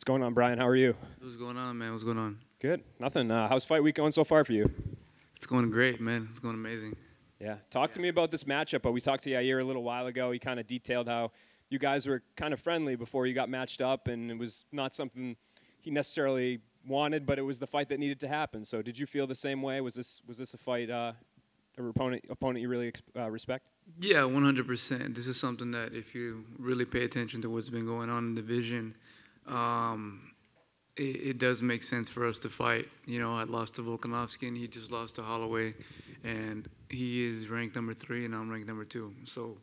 What's going on, Brian? How are you? What's going on, man? What's going on? Good. Nothing. How's fight week going so far for you? It's going great, man. It's going amazing. Yeah. Talk to me about this matchup. But we talked to Yair a little while ago. He kind of detailed how you guys were kind of friendly before you got matched up, and it was not something he necessarily wanted, but it was the fight that needed to happen. So did you feel the same way? Was this a fight, an opponent you really respect? Yeah, 100%. This is something that if you really pay attention to what's been going on in the division, it does make sense for us to fight. You know, I lost to Volkanovski, and he just lost to Holloway, and he is ranked number 3, and I'm ranked number 2. So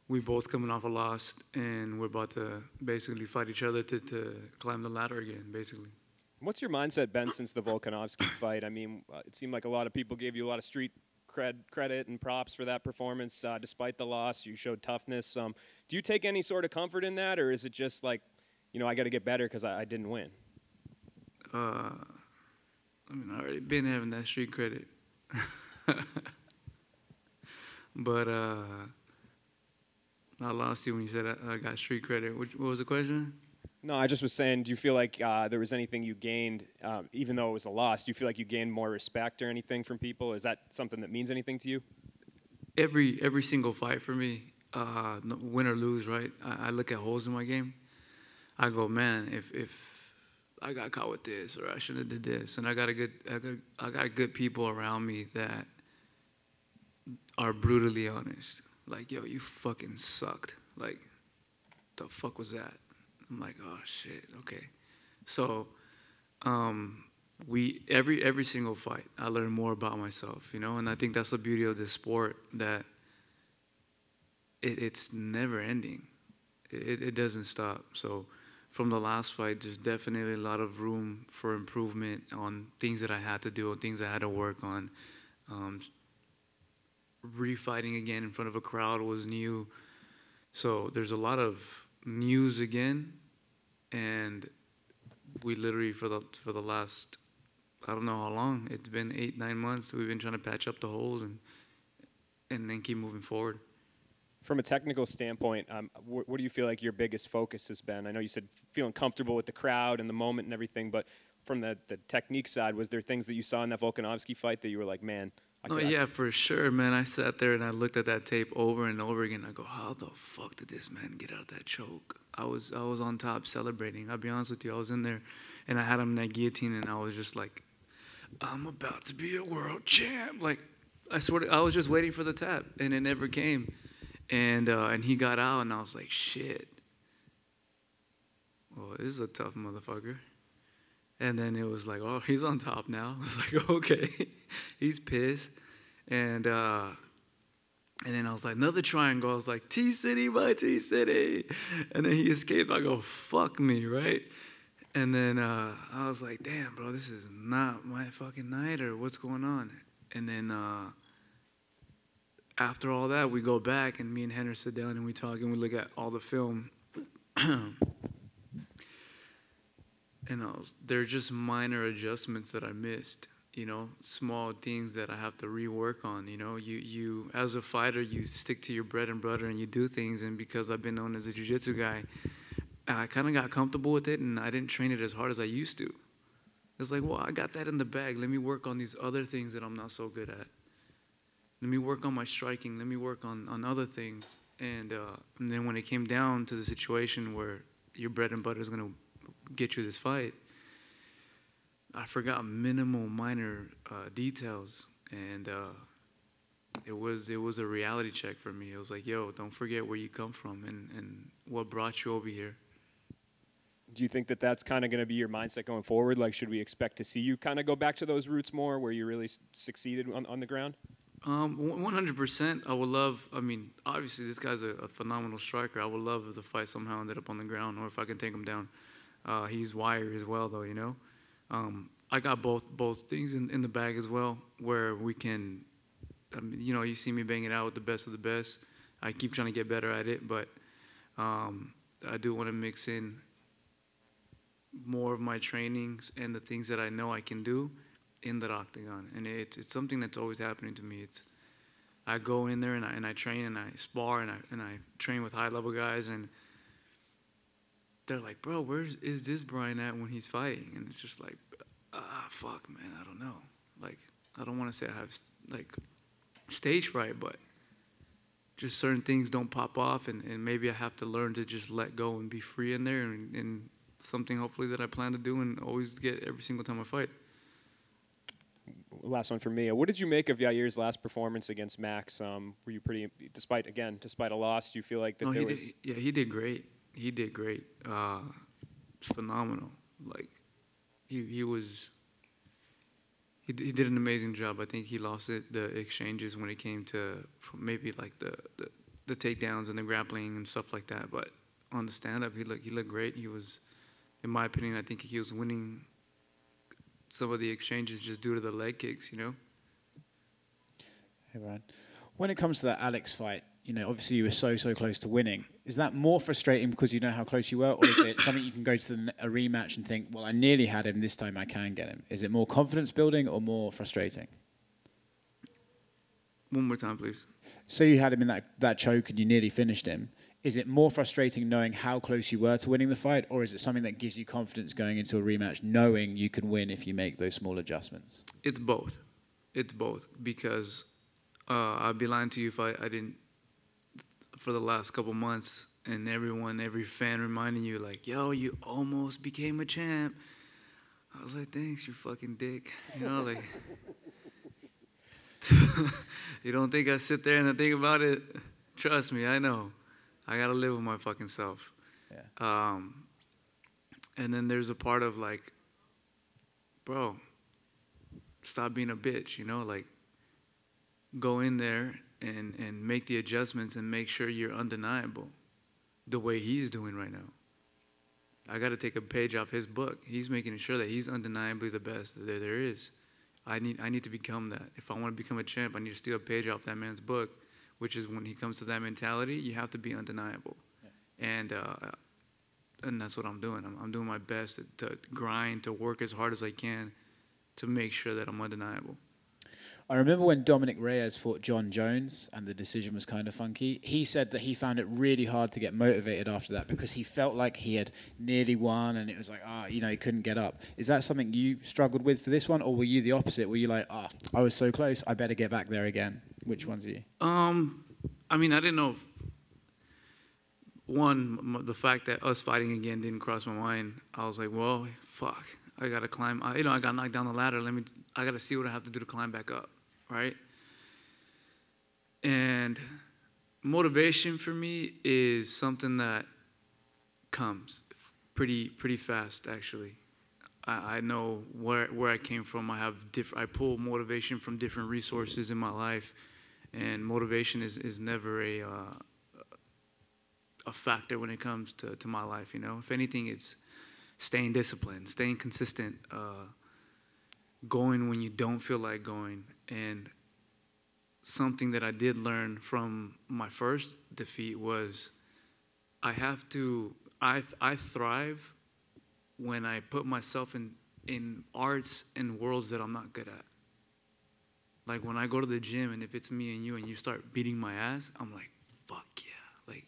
we both coming off a loss, and we're about to basically fight each other to climb the ladder again, basically. What's your mindset been since the Volkanovski fight? I mean, it seemed like a lot of people gave you a lot of street credit and props for that performance. Despite the loss, you showed toughness. Do you take any sort of comfort in that, or is it just like, you know, I got to get better because I didn't win? I mean, I already been having that street credit. But I lost you when you said I got street credit. What was the question? No, I just was saying, do you feel like there was anything you gained, even though it was a loss, do you feel like you gained more respect or anything from people? Is that something that means anything to you? Every single fight for me, win or lose, right? I look at holes in my game. I go, man, if I got caught with this, or I shouldn't have did this, and I got good people around me that are brutally honest. Like, yo, you fucking sucked. Like, the fuck was that? I'm like, oh shit, okay. So, every single fight, I learn more about myself, you know, and I think that's the beauty of this sport, that it's never ending. It doesn't stop. So, from the last fight, there's definitely a lot of room for improvement on things that I had to do, on things I had to work on. Refighting again in front of a crowd was new. So there's a lot of news again, and we literally for the last, I don't know how long, it's been 8-9 months, we've been trying to patch up the holes and then keep moving forward. From a technical standpoint, what do you feel like your biggest focus has been? I know you said feeling comfortable with the crowd and the moment and everything, but from the technique side, was there things that you saw in that Volkanovski fight that you were like, man, yeah, for sure, man. I sat there and I looked at that tape over and over again. I go, how the fuck did this man get out of that choke? I was on top celebrating. I'll be honest with you. I was in there and I had him in that guillotine, and I was just like, I'm about to be a world champ. Like, I swear I was just waiting for the tap, and it never came. And he got out, and I was like, shit. Well, this is a tough motherfucker. And then it was like, oh, he's on top now. I was like, okay, he's pissed. And then I was like, another triangle. I was like, T-City, my T-City. And then he escaped. I go, fuck me, right? And then I was like, damn, bro, this is not my fucking night, or what's going on? And then after all that, we go back, and me and Henry sit down, and we talk, and we look at all the film. And they're just minor adjustments that I missed, you know, small things that I have to rework on. You know, you as a fighter, you stick to your bread and butter and you do things. And because I've been known as a jiu-jitsu guy, I kind of got comfortable with it, and I didn't train it as hard as I used to. It's like, well, I got that in the bag. Let me work on these other things that I'm not so good at. Let me work on my striking. Let me work on other things. And then when it came down to the situation where your bread and butter is going to get you this fight, I forgot minimal minor details, and it was a reality check for me. It was like, yo, don't forget where you come from and what brought you over here. Do you think that that's kind of going to be your mindset going forward? Like, should we expect to see you kind of go back to those roots more, where you really succeeded on the ground? 100%. I would love, I mean, obviously this guy's a phenomenal striker. I would love if the fight somehow ended up on the ground, or if I can take him down. He's wired as well, though, you know. I got both things in the bag as well, where we can, you know, you see me banging out with the best of the best. I keep trying to get better at it, but I do want to mix in more of my trainings and the things that I know I can do in the octagon. And it's something that's always happening to me. I go in there and I train and I spar and I train with high-level guys, and they're like, bro, where is this Brian at when he's fighting? And it's just like, fuck, man, I don't know. Like, I don't want to say I have, like, stage fright, but just certain things don't pop off, and maybe I have to learn to just let go and be free in there, and something hopefully that I plan to do and always get every single time I fight. Last one for me. What did you make of Yair's last performance against Max? Were you pretty, despite a loss, do you feel like that there was... He did great. He did great. Phenomenal. Like, he did an amazing job. I think he lost the exchanges when it came to maybe like the takedowns and the grappling and stuff like that. But on the stand-up, he looked great. He was, in my opinion, I think he was winning some of the exchanges just due to the leg kicks, you know? Hey, Brian. When it comes to that Alex fight, you know, obviously you were so close to winning. Is that more frustrating because you know how close you were, or is it something you can go to a rematch and think, well, I nearly had him, this time I can get him? Is it more confidence building or more frustrating? One more time, please. So you had him in that choke and you nearly finished him. Is it more frustrating knowing how close you were to winning the fight, or is it something that gives you confidence going into a rematch knowing you can win if you make those small adjustments? It's both. It's both, because I'd be lying to you if I didn't, for the last couple months, and every fan reminding you, like, yo, you almost became a champ. I was like, thanks, you fucking dick. You know, like, you don't think I sit there and I think about it? Trust me, I know. I got to live with my fucking self. Yeah. And then there's a part of, like, bro, stop being a bitch, you know? Like, go in there and make the adjustments and make sure you're undeniable the way he's doing right now. I got to take a page off his book. He's making sure that he's undeniably the best that there is. I need to become that. If I want to become a champ, I need to steal a page off that man's book, which is when he comes to that mentality, you have to be undeniable. Yeah. And that's what I'm doing. I'm doing my best to grind, to work as hard as I can to make sure that I'm undeniable. I remember when Dominic Reyes fought John Jones and the decision was kind of funky. He said that he found it really hard to get motivated after that because he felt like he had nearly won and it was like, you know, he couldn't get up. Is that something you struggled with for this one, or were you the opposite? Were you like, I was so close, I better get back there again? Which ones are you? I mean, I didn't know if, one, the fact that us fighting again didn't cross my mind. I was like, well, fuck, I got to climb. I got knocked down the ladder. I got to see what I have to do to climb back up, right? And motivation for me is something that comes pretty fast, actually. I know where I came from. I pull motivation from different resources in my life, and motivation is never a factor when it comes to my life, you know? If anything, it's staying disciplined, staying consistent, going when you don't feel like going. And something that I did learn from my first defeat was I thrive when I put myself in arts and worlds that I'm not good at. Like when I go to the gym and if it's me and you start beating my ass, I'm like, fuck yeah. Like,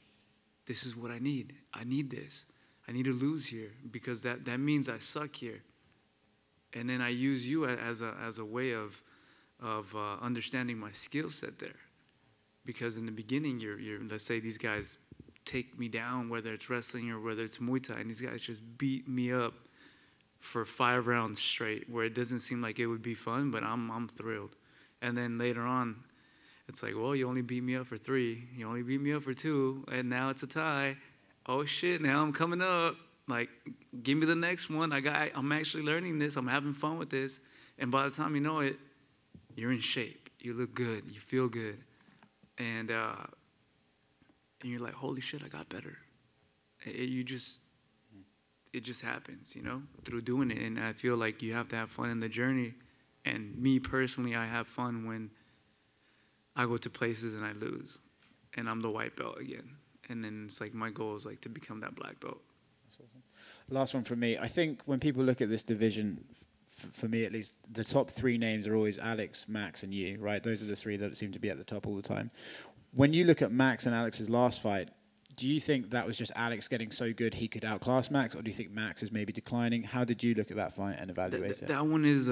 this is what I need. I need this. I need to lose here because that means I suck here. And then I use you as a way of understanding my skill set there. Because in the beginning, let's say these guys take me down, whether it's wrestling or whether it's Muay Thai, and these guys just beat me up for 5 rounds straight, where it doesn't seem like it would be fun, but I'm thrilled. And then later on, it's like, well, you only beat me up for 3, you only beat me up for 2, and now it's a tie. Oh shit, now I'm coming up. Like, give me the next one. I'm actually learning this. I'm having fun with this. And by the time you know it, you're in shape. You look good. You feel good. And you're like, holy shit, I got better. It just happens, you know, through doing it. And I feel like you have to have fun in the journey. And me personally, I have fun when I go to places and I lose. And I'm the white belt again. And then it's like my goal is like to become that black belt. That's awesome. Last one from me. I think when people look at this division, for me at least, the top 3 names are always Alex, Max, and you, right? Those are the 3 that seem to be at the top all the time. When you look at Max and Alex's last fight, Do you think that was just Alex getting so good he could outclass Max, or do you think Max is maybe declining? How did you look at that fight and evaluate it? That one is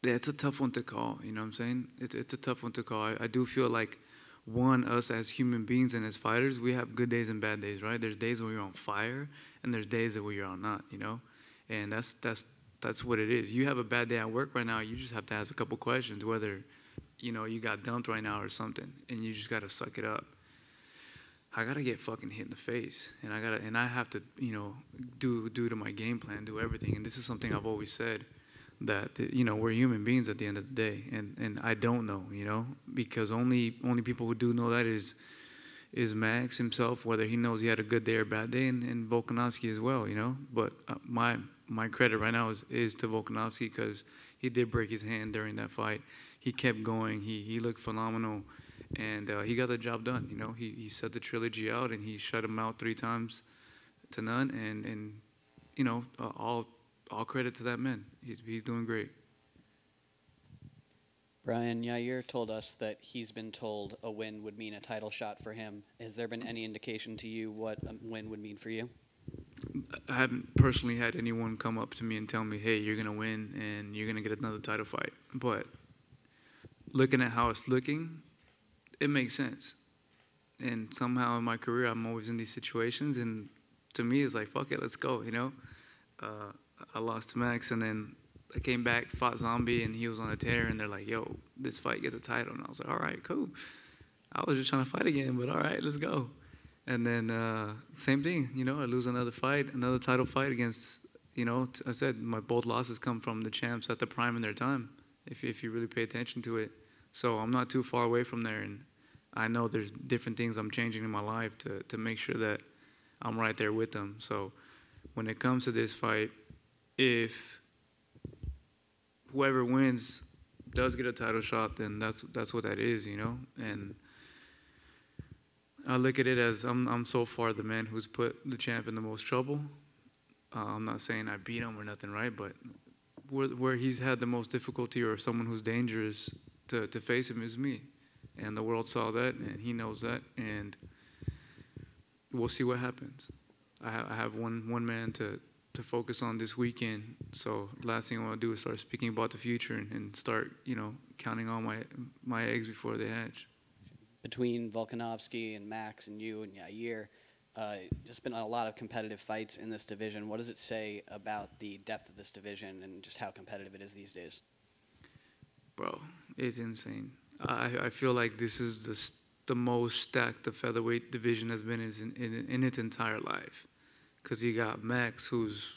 it's a tough one to call. You know what I'm saying? It's a tough one to call. I do feel like, us as human beings and as fighters, we have good days and bad days, right? There's days where you're on fire, and there's days where you're on not, you know? And that's what it is. You have a bad day at work right now, you just have to ask a couple questions, whether, you know, you got dumped right now or something, and you just got to suck it up. I got to get fucking hit in the face, and I have to, you know, do to my game plan, do everything. And this is something I've always said, that, you know, we're human beings at the end of the day, and I don't know, you know, because only people who do know that is Max himself, whether he knows he had a good day or bad day, and Volkanovski as well, you know. But my credit right now is to Volkanovski, because he did break his hand during that fight. He kept going. He looked phenomenal, and he got the job done. You know, he set the trilogy out, and he shut him out 3 times to none, and you know, all credit to that man. He's doing great. Brian, Yair told us that he's been told a win would mean a title shot for him. Has there been any indication to you what a win would mean for you? I haven't personally had anyone come up to me and tell me, hey, you're going to win and you're going to get another title fight. But looking at how it's looking, it makes sense. And somehow in my career, I'm always in these situations. And to me, it's like, fuck it, let's go, you know? I lost to Max, and then I came back, fought Zombie, and he was on a tear, and they're like, yo, this fight gets a title. And I was like, all right, cool. I was just trying to fight again, but all right, let's go. And then same thing, you know, I lose another fight, another title fight against, you know, I said my both losses come from the champs at the prime in their time, if you really pay attention to it. So I'm not too far away from there, and I know there's different things I'm changing in my life to make sure that I'm right there with them. So when it comes to this fight, if whoever wins does get a title shot, then that's what that is, you know. And I look at it as I'm so far the man who's put the champ in the most trouble. I'm not saying I beat him or nothing, right? But where he's had the most difficulty, or someone who's dangerous to face him, is me. And the world saw that, and he knows that, and we'll see what happens. I have one man to focus on this weekend. So last thing I want to do is start speaking about the future and start, you know, counting all my eggs before they hatch. Between Volkanovski and Max and you and Yair, there's been a lot of competitive fights in this division. What does it say about the depth of this division and just how competitive it is these days? Bro, it's insane. I feel like this is the most stacked the featherweight division has been in its entire life. Because you got Max, who's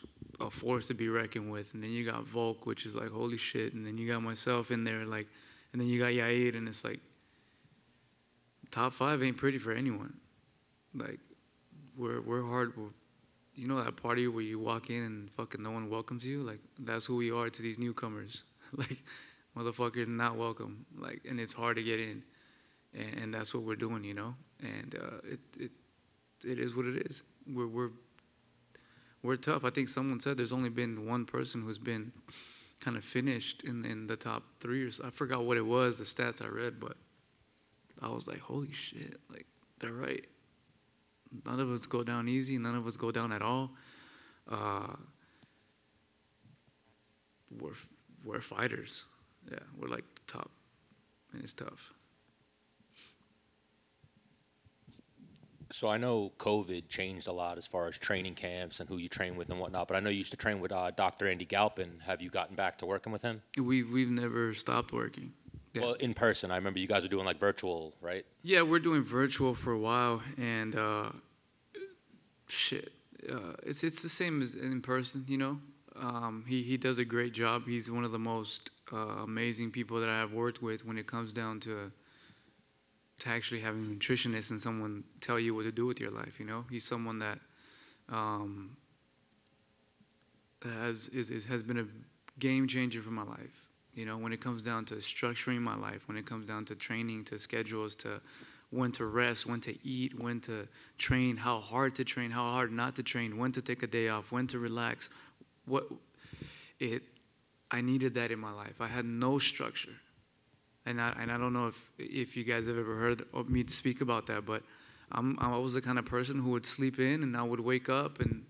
a force to be reckoned with, and then you got Volk, which is like, holy shit, and then you got myself in there, like, and then you got Yair, and it's like, top 5 ain't pretty for anyone. Like, we're hard. You know that party where you walk in and fucking no one welcomes you? Like, that's who we are to these newcomers. Like, motherfuckers not welcome. Like, and it's hard to get in, and that's what we're doing, you know. And it is what it is. We're tough. I think someone said there's only been one person who's been kind of finished in the top 3 or so. I forgot what it was, the stats I read, but I was like, holy shit, like, they're right. None of us go down easy. None of us go down at all. We're fighters. Yeah, we're like top, and it's tough. So I know COVID changed a lot as far as training camps and who you train with and whatnot, but I know you used to train with Dr. Andy Galpin. Have you gotten back to working with him? We've never stopped working. Yeah. Well, in person. I remember you guys were doing like virtual, right? Yeah, we're doing virtual for a while, and it's the same as in person, you know. He does a great job. He's one of the most amazing people that I have worked with when it comes down to actually having a nutritionist and someone tell you what to do with your life, you know. He's someone that has been a game changer for my life, you know, when it comes down to structuring my life, when it comes down to training, to schedules, to when to rest, when to eat, when to train, how hard not to train, when to take a day off, when to relax. I needed that in my life. I had no structure. And I don't know if you guys have ever heard of me speak about that, but I was the kind of person who would sleep in, and I would wake up and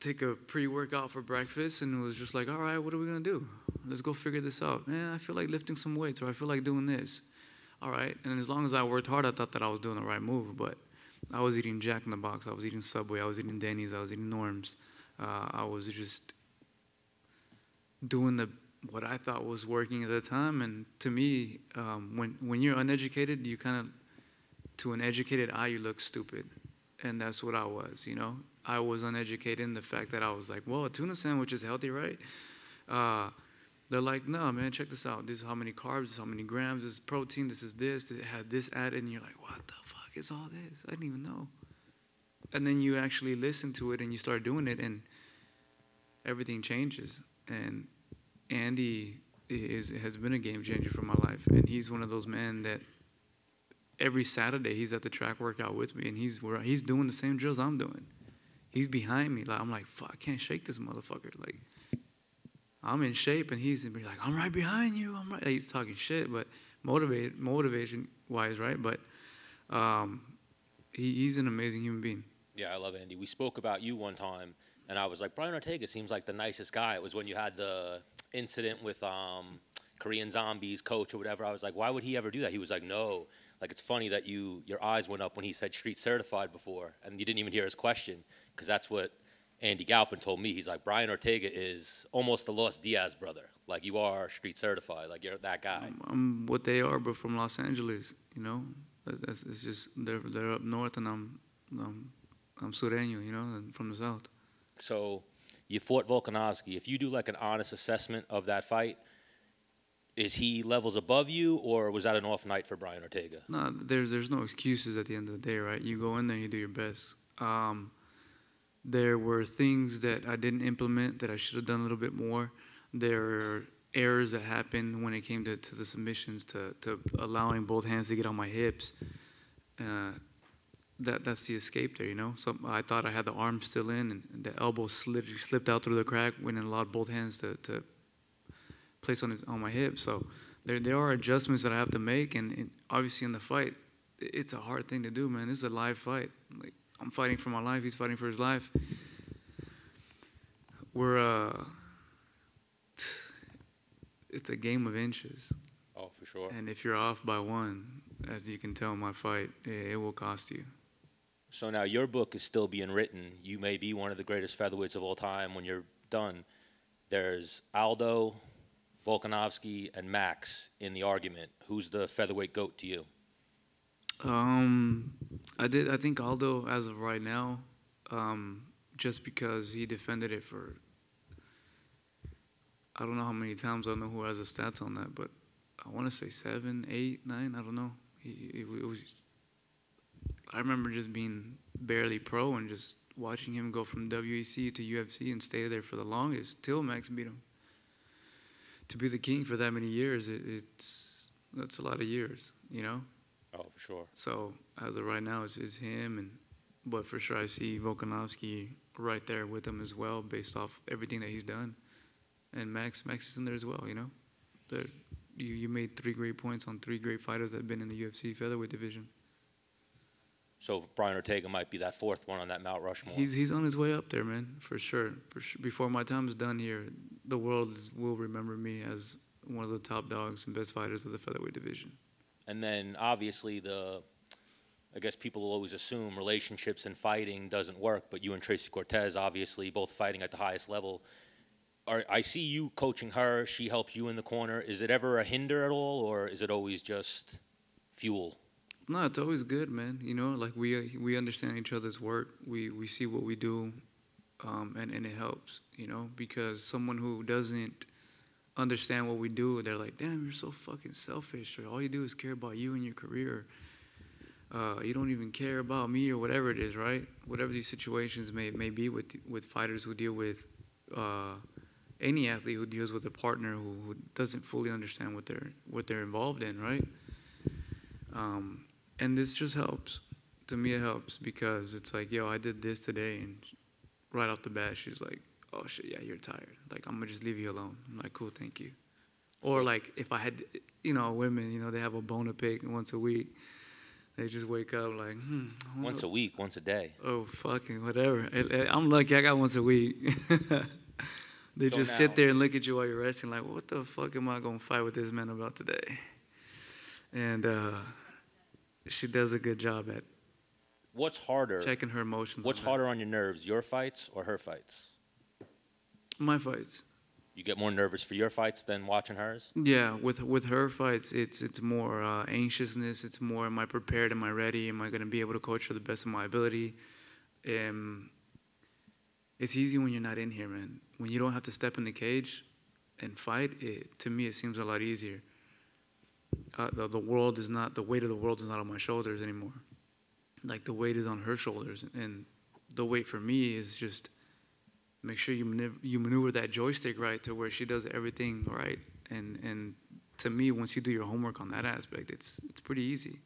take a pre-workout for breakfast, and it was just like, all right, what are we gonna do? Let's go figure this out. Man, I feel like lifting some weights, or I feel like doing this. All right, and as long as I worked hard, I thought that I was doing the right move. But I was eating Jack in the Box, I was eating Subway, I was eating Denny's, I was eating Norm's. I was just doing what I thought was working at the time. And to me, when you're uneducated, you kind of, to an educated eye, you look stupid. And that's what I was, you know. I was uneducated in the fact that I was like, well, a tuna sandwich is healthy, right? They're like, no, man, check this out. This is how many carbs, this is how many grams, this is protein, this is this, it had this added. And you're like, what the fuck is all this? I didn't even know. And then you actually listen to it and you start doing it, and everything changes. And Andy has been a game changer for my life. And he's one of those men that every Saturday he's at the track workout with me, and he's doing the same drills I'm doing. He's behind me. Like, I'm like, fuck, I can't shake this motherfucker. Like, I'm in shape, and he's like, I'm right behind you. I'm right. He's talking shit, but motivation-wise, right? But he's an amazing human being. Yeah, I love Andy. We spoke about you one time, and I was like, Brian Ortega seems like the nicest guy. It was when you had the incident with Korean Zombies coach or whatever. I was like, why would he ever do that? He was like, no. Like, it's funny that your eyes went up when he said street certified before, and you didn't even hear his question, because that's what Andy Galpin told me. He's like, Brian Ortega is almost the Los Diaz brother. Like, you are street certified. Like, you're that guy. I'm what they are, but from Los Angeles, you know? It's just, they're up north, and I'm Sureño, you know, and from the south. So you fought Volkanovski. If you do like an honest assessment of that fight, is he levels above you, or was that an off night for Brian Ortega? No, there's no excuses at the end of the day, right? You go in there, you do your best. There were things that I didn't implement that I should have done a little bit more. There are errors that happened when it came to the submissions, to allowing both hands to get on my hips. That's the escape there, you know? So I thought I had the arm still in, and the elbow slipped out through the crack when it allowed both hands to place on my hips. So there are adjustments that I have to make, and obviously in the fight, it's a hard thing to do, man. This is a live fight. Like, I'm fighting for my life, he's fighting for his life. It's a game of inches. Oh, for sure. And if you're off by one, as you can tell in my fight, it will cost you. So now your book is still being written. You may be one of the greatest featherweights of all time when you're done. There's Aldo, Volkanovski, and Max in the argument. Who's the featherweight GOAT to you? I think Aldo, as of right now, just because he defended it for, I don't know how many times, I don't know who has the stats on that, but I want to say 7, 8, 9, I don't know. It was, I remember just being barely pro and just watching him go from WEC to UFC and stay there for the longest till Max beat him. To be the king for that many years, that's a lot of years, you know? Oh, for sure. So as of right now, it's him, but for sure I see Volkanovski right there with him as well, based off everything that he's done. And Max is in there as well, you know? You made 3 great points on 3 great fighters that have been in the UFC featherweight division. So Brian Ortega might be that 4th one on that Mount Rushmore. He's on his way up there, man, for sure. Before my time is done here, the world will remember me as one of the top dogs and best fighters of the featherweight division. And then obviously I guess people will always assume relationships and fighting doesn't work, but you and Tracy Cortez obviously both fighting at the highest level. I see you coaching her, she helps you in the corner. Is it ever a hinder at all, or is it always just fuel? No, it's always good, man. You know, like we understand each other's work. We see what we do, and it helps, you know, because someone who doesn't understand what we do, they're like, damn, you're so fucking selfish, or all you do is care about you and your career. You don't even care about me, or whatever it is, right? Whatever these situations may be with fighters who deal with any athlete who deals with a partner who doesn't fully understand what they're involved in, right? And this just helps. To me, it helps because it's like, yo, I did this today, and right off the bat, she's like, oh shit, yeah, you're tired. Like, I'm gonna just leave you alone. I'm like, cool, thank you. Or like, if I had, you know, women, you know, they have a bone to pick once a week. They just wake up like, Once a week, once a day. Oh, fucking whatever. I'm lucky I got once a week. They So just now- sit there and look at you while you're resting like, what the fuck am I going to fight with this man about today? And she does a good job at What's harder? checking her emotions. What's harder on your nerves, your fights or her fights? My fights. You get more nervous for your fights than watching hers? Yeah, with her fights, it's more anxiousness. It's more, am I prepared? Am I ready? Am I going to be able to coach her the best of my ability? It's easy when you're not in here, man. When you don't have to step in the cage and fight, to me, it seems a lot easier. The world is not, the weight of the world is not on my shoulders anymore. Like, the weight is on her shoulders. And the weight for me is just make sure you maneuver that joystick right to where she does everything right. And to me, once you do your homework on that aspect, it's pretty easy.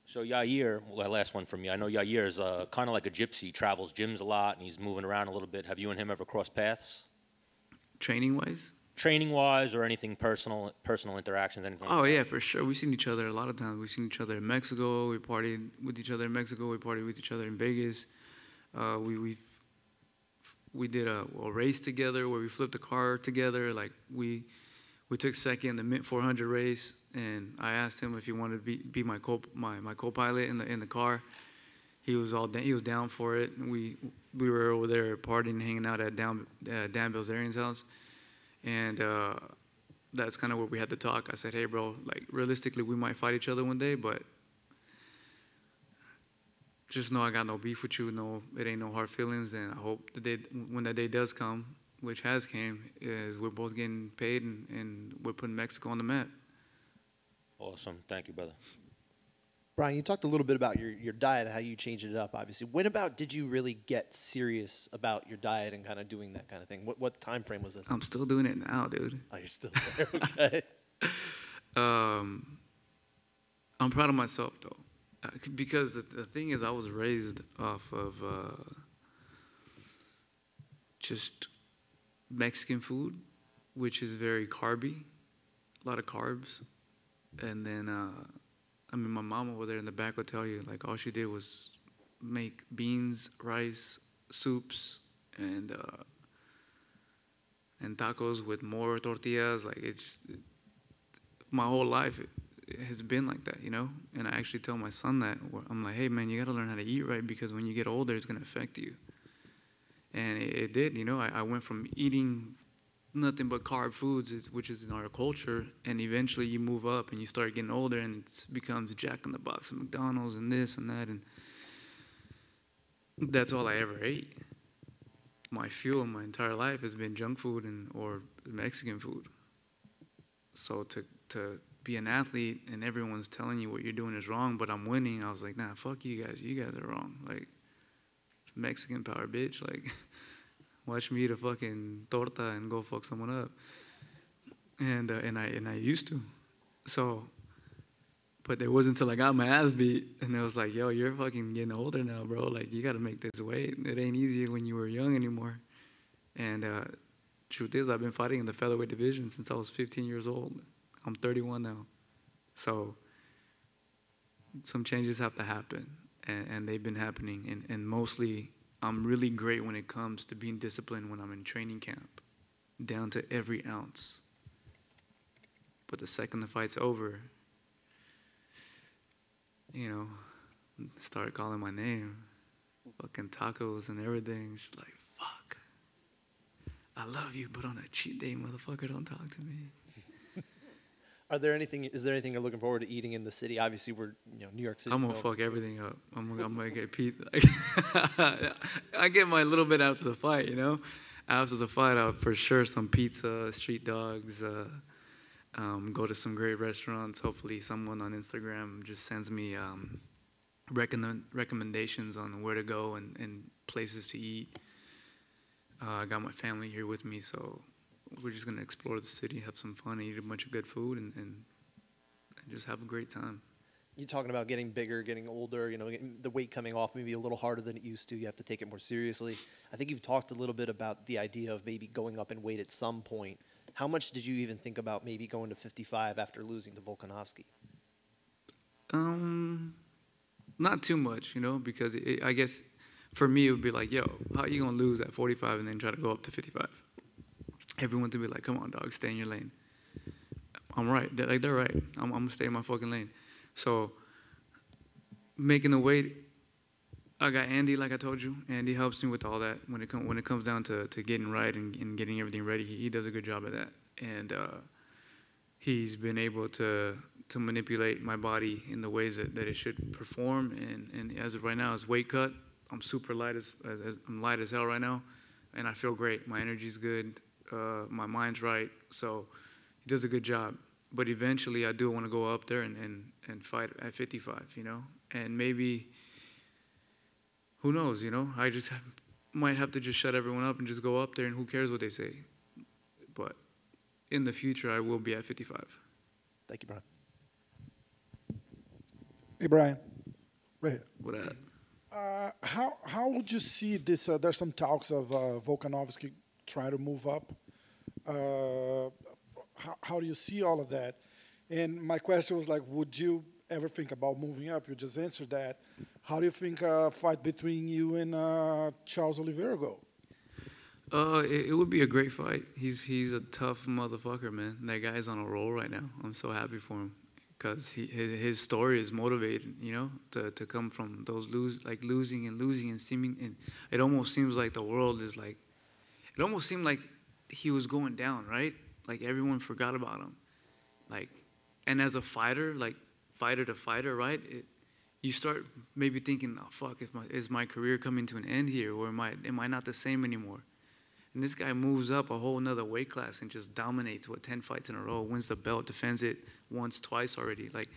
So Yair, well, last one from me. I know Yair is kind of like a gypsy, travels gyms a lot, and he's moving around a little bit. Have you and him ever crossed paths? Training-wise? Training-wise or anything personal interactions, anything Oh, like that? yeah, for sure. We've seen each other a lot of times. We've seen each other in Mexico. We partied with each other in Mexico. We partied with each other in Vegas. We did a race together where we flipped a car together. Like, we took second in the Mint 400 race, and I asked him if he wanted to be my co-pilot in the car. He was down for it. And we were over there partying, hanging out at Dan Bilzerian's house, and that's kind of where we had to talk. I said, hey, bro, like, realistically, we might fight each other one day, but just know I got no beef with you. No, it ain't no hard feelings. And I hope the day when that day does come, which has came, is we're both getting paid and we're putting Mexico on the map. Awesome. Thank you, brother. Brian, you talked a little bit about your diet, how you changed it up, obviously. When about did you really get serious about your diet and kind of doing that kind of thing? What time frame was this? I'm still doing it now, dude. Oh, you're still there, okay. I'm proud of myself, though. Because the thing is, I was raised off of just Mexican food, which is very carby, a lot of carbs. And then, I mean, my mom over there in the back would tell you, like, all she did was make beans, rice, soups, and tacos with more tortillas. Like, my whole life, it has been like that, you know? And I actually tell my son that. I'm like, hey, man, you got to learn how to eat right because when you get older, it's going to affect you. And it did, you know? I went from eating nothing but carb foods, which is in our culture, and eventually you move up and you start getting older and it becomes Jack in the Box and McDonald's and this and that. And that's all I ever ate. My fuel my entire life has been junk food or Mexican food. So to be an athlete and everyone's telling you what you're doing is wrong, but I'm winning, I was like, nah, fuck you guys are wrong. Like, it's Mexican power, bitch. Like, watch me eat a fucking torta and go fuck someone up. And I used to. So, but it wasn't until I got my ass beat and it was like, yo, you're fucking getting older now, bro. Like, you got to make this weight. It ain't easy when you were young anymore. And truth is, I've been fighting in the featherweight division since I was 15 years old. I'm 31 now. So some changes have to happen, and they've been happening. And mostly, I'm really great when it comes to being disciplined when I'm in training camp, down to every ounce. But the second the fight's over, you know, start calling my name, fucking tacos and everything. She's like, fuck, I love you, but on a cheat day, motherfucker, don't talk to me. Is there anything you're looking forward to eating in the city? Obviously, we're New York City. I'm gonna fuck everything up. I'm gonna get pizza. I get my little bit after the fight, you know. After the fight, I'll for sure some pizza, street dogs. Go to some great restaurants. Hopefully, someone on Instagram just sends me recommendations on where to go and places to eat. I got my family here with me, so we're just going to explore the city, have some fun, eat a bunch of good food, and just have a great time. You're talking about getting bigger, getting older, getting the weight coming off maybe a little harder than it used to. You have to take it more seriously. I think you've talked a little bit about the idea of maybe going up in weight at some point. How much did you even think about maybe going to 55 after losing to Volkanovski? Not too much, you know, because I guess for me it would be like, yo, how are you gonna lose at 45 and then try to go up to 55? Everyone to be like, come on, dog, stay in your lane. I'm right. They're right. I'm gonna stay in my fucking lane. So making the weight, I got Andy, like I told you. Andy helps me with all that when it comes down to getting right and getting everything ready. He does a good job of that, and he's been able to manipulate my body in the ways that it should perform. And as of right now, it's weight cut. I'm super light I'm light as hell right now, and I feel great. My energy's good. My mind's right. So he does a good job. But eventually, I do want to go up there and fight at 55. You know, and maybe who knows? You know, I just might have to just shut everyone up and just go up there, and who cares what they say? But in the future, I will be at 55. Thank you, Brian. Hey, Brian. Right here. What up? How would you see this? There's some talks of Volkanovski trying to move up. How do you see all of that? And my question was like, would you ever think about moving up? You just answered that. How do you think a fight between you and Charles Oliveira go? It would be a great fight. He's a tough motherfucker, man. That guy's on a roll right now. I'm so happy for him because his story is motivating, you know, to come from those losing and seeming. And it almost seems like the world is like, it almost seemed like he was going down, right? Like everyone forgot about him. Like, and as a fighter, like fighter to fighter, right? You start maybe thinking, oh fuck, is my career coming to an end here, or am I not the same anymore? And this guy moves up a whole nother weight class and just dominates 10 fights in a row, wins the belt, defends it once, twice already. Like,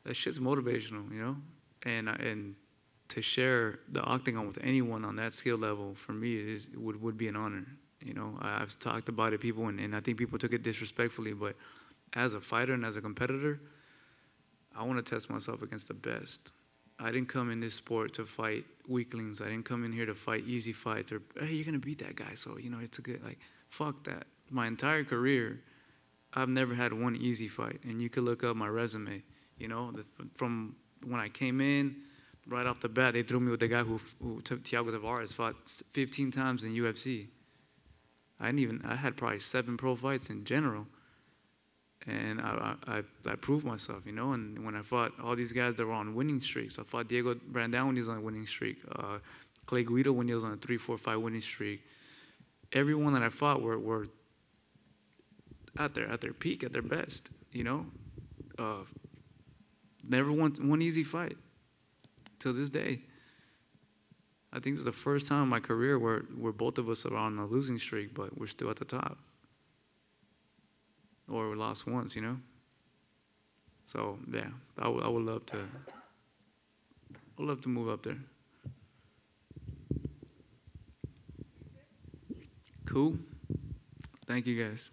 that shit's motivational, you know? And to share the octagon with anyone on that skill level, for me, would be an honor. You know, I've talked about it, people, and I think people took it disrespectfully, but as a fighter and as a competitor, I want to test myself against the best. I didn't come in this sport to fight weaklings. I didn't come in here to fight easy fights or, hey, you're going to beat that guy, so, you know, it's a good, like, fuck that. My entire career, I've never had one easy fight, and you could look up my resume, you know, from when I came in, right off the bat, they threw me with the guy who Thiago Tavares fought 15 times in UFC. I had probably 7 pro fights in general. And I proved myself, you know. And when I fought all these guys that were on winning streaks, I fought Diego Brandão when he was on a winning streak, Clay Guida when he was on a 3-4-5 winning streak. Everyone that I fought were at their peak, at their best, you know. Never one easy fight till this day. I think this is the first time in my career where both of us are on a losing streak, but we're still at the top. Or we lost once, you know? So, yeah, I would love to move up there. Cool. Thank you, guys.